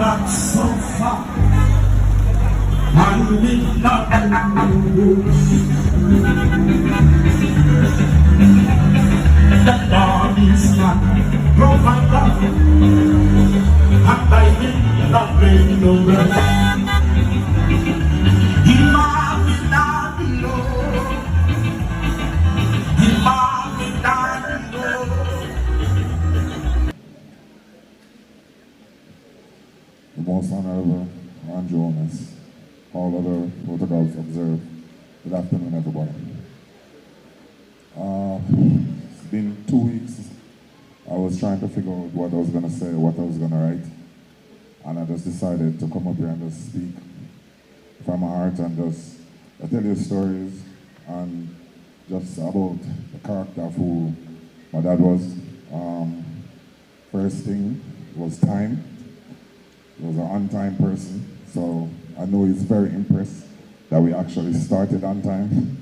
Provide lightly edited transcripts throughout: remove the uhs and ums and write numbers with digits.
Not so far, and we not the Lord is not provider, and I will not bring no rest. He might not be low, he might not be low. The most honorable and Jonas, all other photographs observed. Good afternoon, everybody. It's been 2 weeks. I was trying to figure out what I was going to say, what I was going to write. And I just decided to come up here and just speak from my heart and just tell you stories and just about the character of who my dad was. First thing was time. He was an on-time person, so I know he's very impressed that we actually started on time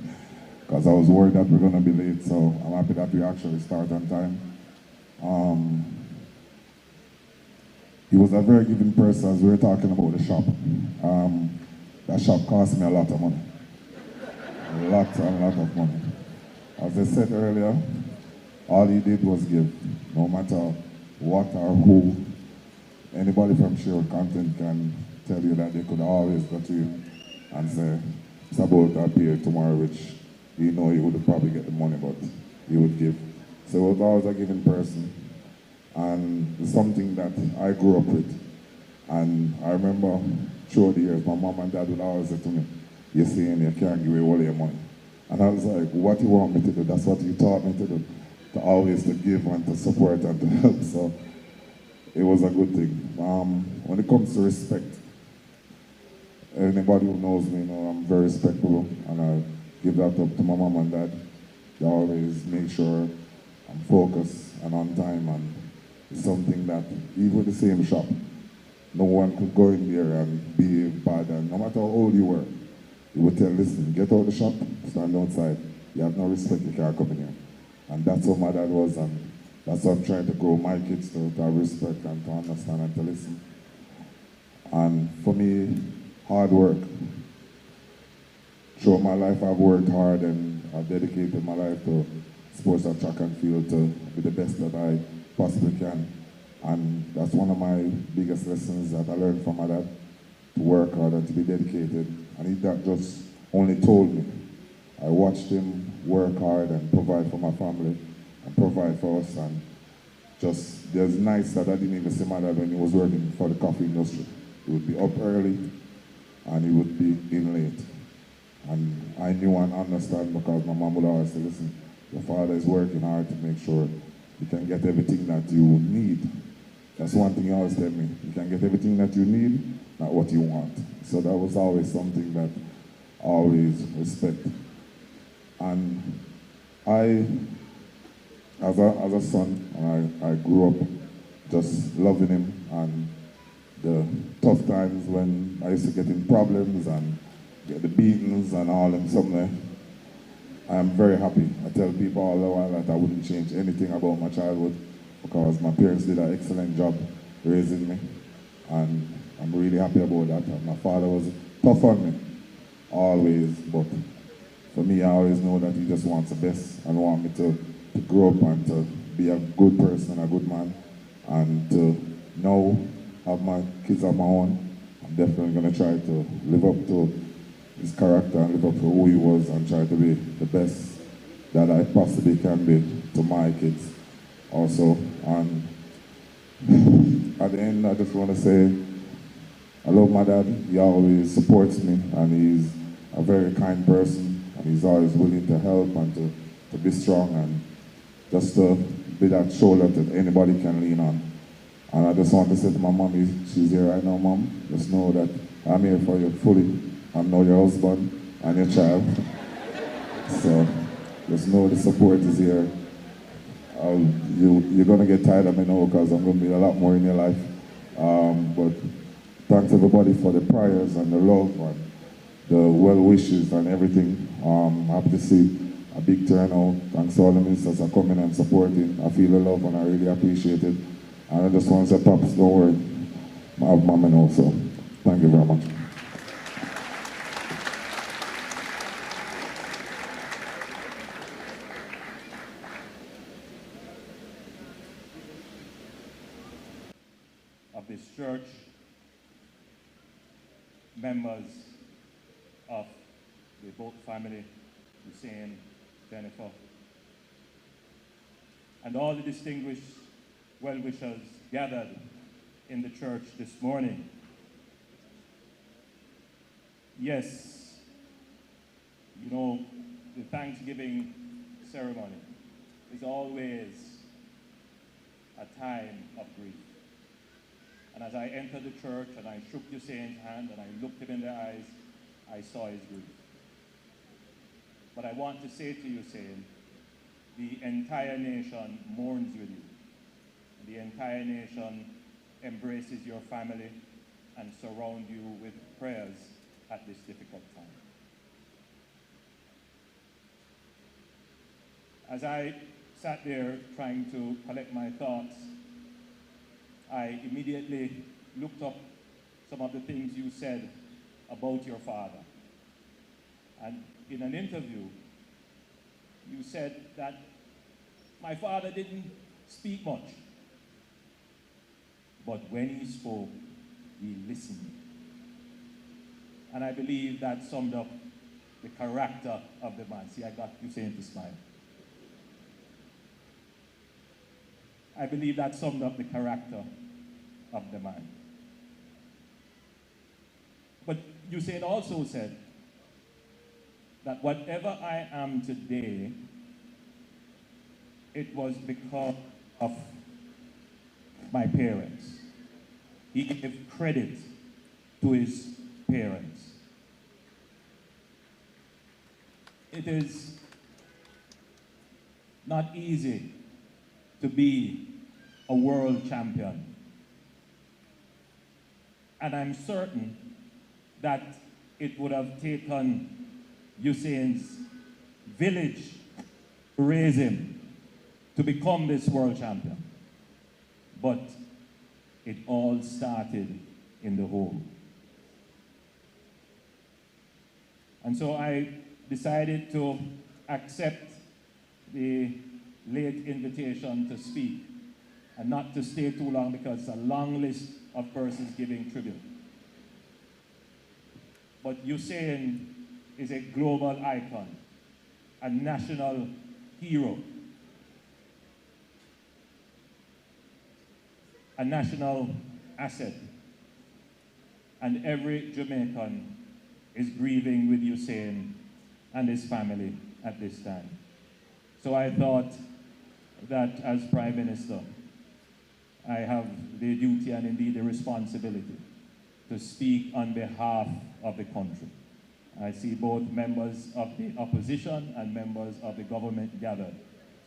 because I was worried that we're going to be late, so I'm happy that we actually start on time. He was a very giving person, as we were talking about the shop. That shop cost me a lot of money. A lot of money. As I said earlier, all he did was give, no matter what or who. Anybody from Sherwood Content can tell you that they could always go to you and say, it's about to appear tomorrow, which you know he would probably get the money, but he would give. So he was always a giving person. And it's something that I grew up with. And I remember through the years, my mom and dad would always say to me, you're saying you can't give away all your money. And I was like, what you want me to do? That's what you taught me to do. To always to give and to support and to help. So it was a good thing. When it comes to respect, anybody who knows me, I'm very respectful, and I give that up to my mom and dad. They always make sure I'm focused and on time, and it's something that even the same shop, no one could go in there and be bad, and no matter how old you were, you would tell, listen, get out of the shop, stand outside. You have no respect, you can't come in here. And that's how my dad was, and that's what I'm trying to grow my kids to have respect and to understand and to listen. And for me, hard work. Throughout my life, I've worked hard and I've dedicated my life to sports and track and field to be the best that I possibly can. And that's one of my biggest lessons that I learned from my dad, to work hard and to be dedicated. And he that just only told me. I watched him work hard and provide for my family and provide for us, and just there's nights that I didn't even see my dad when he was working for the coffee industry. He would be up early and he would be in late. And I knew and understand because my mom would always say, listen, your father is working hard to make sure you can get everything that you need. That's one thing he always tell me. You can get everything that you need, not what you want. So that was always something that I always respect. And I, as a son, I grew up just loving him, and the tough times when I used to get in problems and get the beatings and all them something, I am very happy. I tell people all the while that I wouldn't change anything about my childhood because my parents did an excellent job raising me, and I'm really happy about that. And my father was tough on me, always, but for me, I always know that he just wants the best and want me to grow up and to be a good person, a good man, and to now have my kids on my own. I'm definitely going to try to live up to his character and live up to who he was and try to be the best that I possibly can be to my kids also. And at the end, I just want to say I love my dad. He always supports me, and he's a very kind person. And he's always willing to help and to be strong and just to be that shoulder that anybody can lean on. And I just want to say to my mom, she's here right now, Mom, just know that I'm here for you fully. I'm now your husband and your child. So just know the support is here. You're going to get tired of me now because I'm going to be a lot more in your life. everybody for the prayers and the love and the well wishes and everything. Happy to see a big turnout. Thanks to all the ministers for coming and supporting. I feel the love and I really appreciate it. And I just want to say, Pops, don't worry. I have Mama now, so thank you very much. Of this church, members of the Bolt family, Usain, Jennifer, and all the distinguished well-wishers gathered in the church this morning. Yes, you know, the Thanksgiving ceremony is always a time of grief. And as I entered the church and I shook Usain's hand and I looked him in the eyes, I saw his grief. But I want to say to Usain, the entire nation mourns with you. The entire nation embraces your family and surround you with prayers at this difficult time. As I sat there trying to collect my thoughts, I immediately looked up some of the things you said about your father. And in an interview, you said that my father didn't speak much, but when he spoke, we listened. And I believe that summed up the character of the man. See, I got Usain to smile. I believe that summed up the character of the man. But Usain also said that whatever I am today, it was because of my parents. He gave credit to his parents. It is not easy to be a world champion. And I'm certain that it would have taken Usain's village to raise him to become this world champion. But it all started in the home. And so I decided to accept the late invitation to speak and not to stay too long because it's a long list of persons giving tribute. But Usain is a global icon, a national hero, a national asset, and every Jamaican is grieving with Usain and his family at this time. So I thought that as Prime Minister, I have the duty and indeed the responsibility to speak on behalf of the country. I see both members of the opposition and members of the government gathered.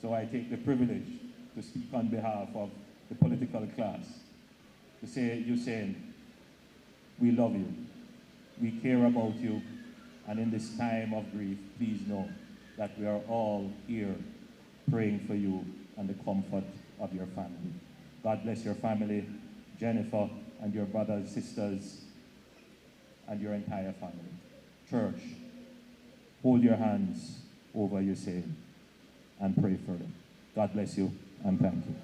So I take the privilege to speak on behalf of the political class, to say, Usain, we love you, we care about you, and in this time of grief, please know that we are all here praying for you and the comfort of your family. God bless your family, Jennifer, and your brothers, sisters, and your entire family. Church, hold your hands over Usain and pray for them. God bless you and thank you.